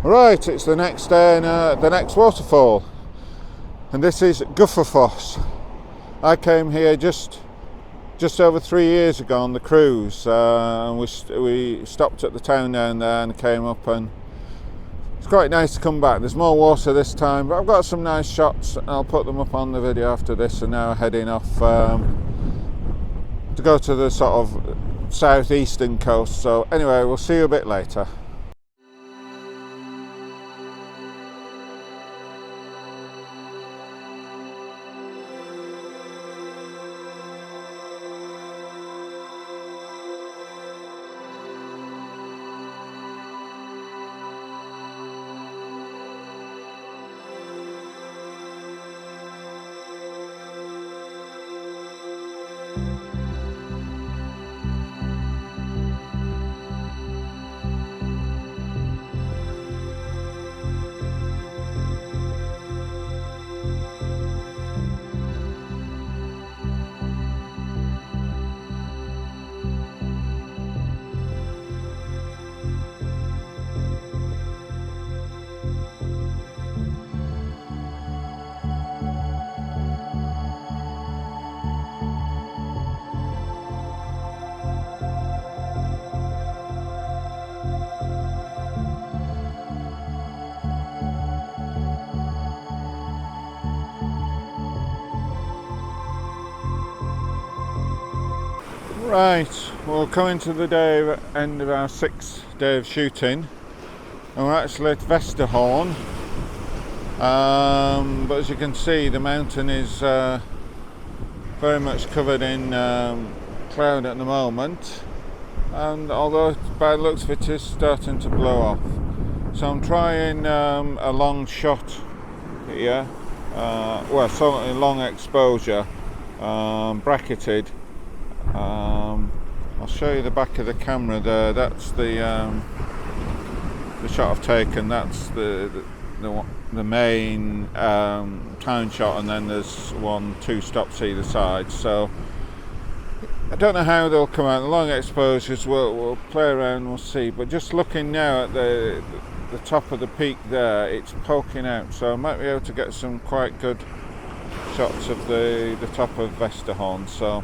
Right, it's the next day and the next waterfall, and this is Gufufoss. I came here just over 3 years ago on the cruise, and we stopped at the town down there and came up, and it's quite nice to come back. There's more water this time, but I've got some nice shots and I'll put them up on the video after this. And now heading off to go to the sort of southeastern coast. So anyway, we'll see you a bit later. Right, we're coming to the end of our 6th day of shooting, and we're actually at Vestrahorn, but as you can see the mountain is very much covered in cloud at the moment, and although by the looks of it is starting to blow off. So I'm trying a long shot here, well, certainly long exposure, bracketed. I'll show you the back of the camera there. That's the shot I've taken. That's the main town shot, and then there's 2 stops either side. So I don't know how they'll come out. The long exposures we'll play around, we'll see. But just looking now at the top of the peak there, it's poking out. So I might be able to get some quite good shots of the top of Vestrahorn. So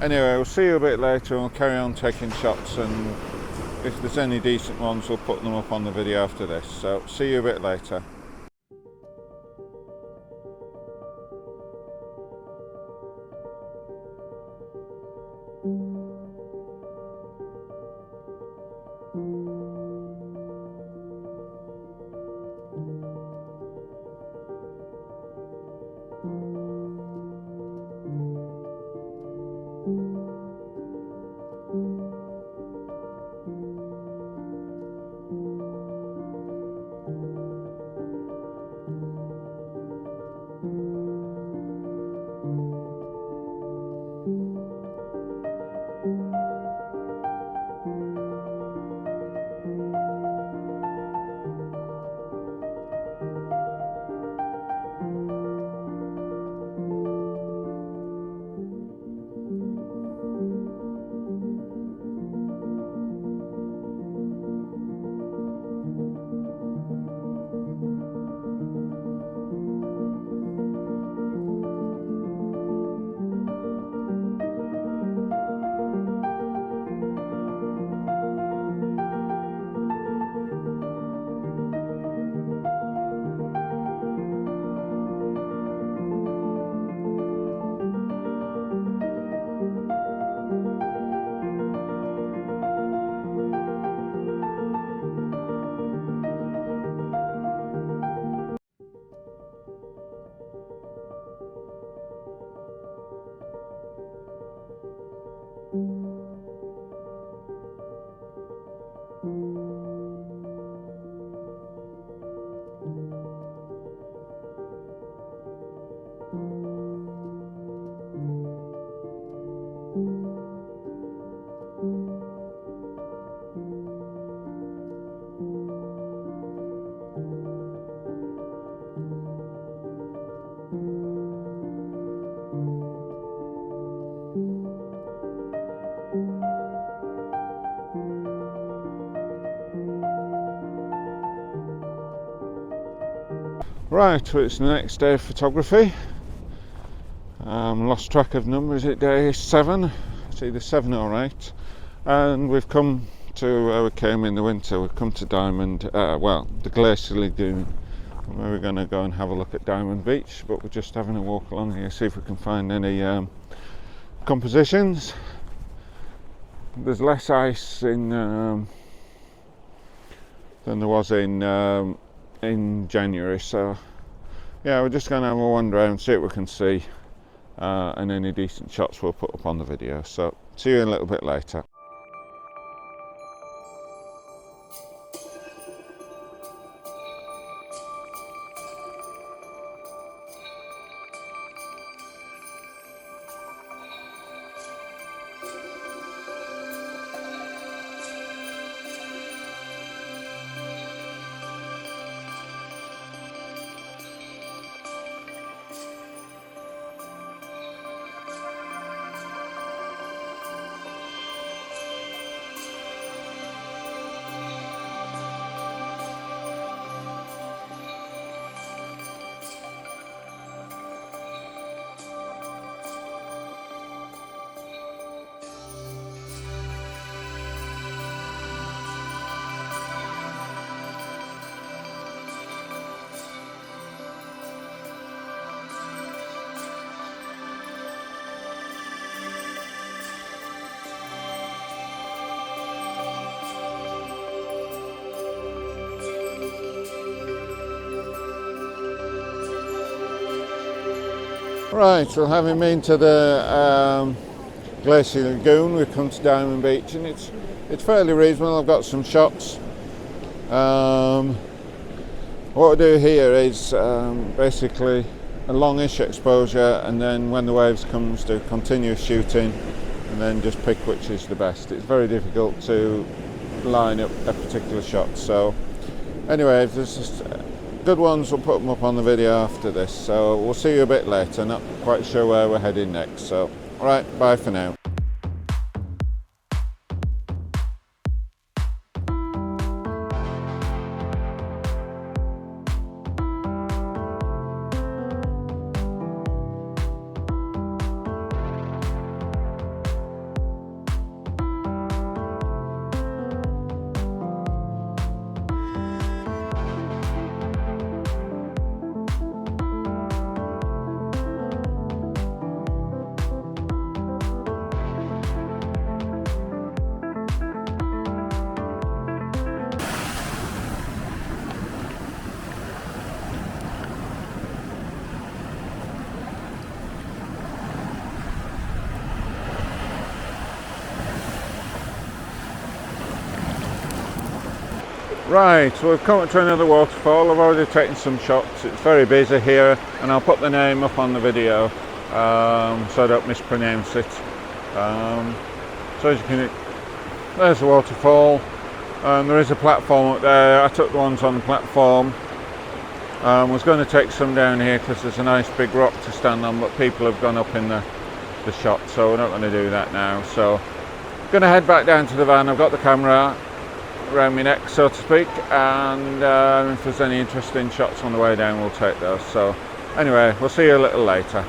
anyway, we'll see you a bit later and we'll carry on taking shots, and if there's any decent ones we'll put them up on the video after this. So see you a bit later. Right, well, it's the next day of photography. Lost track of number, is it day 7? It's either 7 or 8. And we've come to where we came in the winter. We've come to Diamond, the Glacier Lagoon. Where we're going to go and have a look at Diamond Beach, but we're just having a walk along here, see if we can find any compositions. There's less ice in than there was in January, so yeah, we're just going to have a wander around, see what we can see, and any decent shots we'll put up on the video. So see you in a little bit later. Right, so having been to the Glacier Lagoon, we've come to Diamond Beach, and it's fairly reasonable. I've got some shots. What I do here is basically a longish exposure, and then when the waves comes, do continuous shooting, and then just pick which is the best. It's very difficult to line up a particular shot. So anyway, if there's just good ones, we'll put them up on the video after this. So we'll see you a bit later. Not quite sure where we're heading next. So alright, bye for now. Right, so we've come up to another waterfall. I've already taken some shots. It's very busy here, and I'll put the name up on the video so I don't mispronounce it. So as you can, there's the waterfall. There is a platform up there. I took the ones on the platform. Was going to take some down here because there's a nice big rock to stand on, but people have gone up in the shot, so we're not going to do that now. So I'm going to head back down to the van. I've got the camera around my neck, so to speak, and if there's any interesting shots on the way down, we'll take those. So anyway, we'll see you a little later.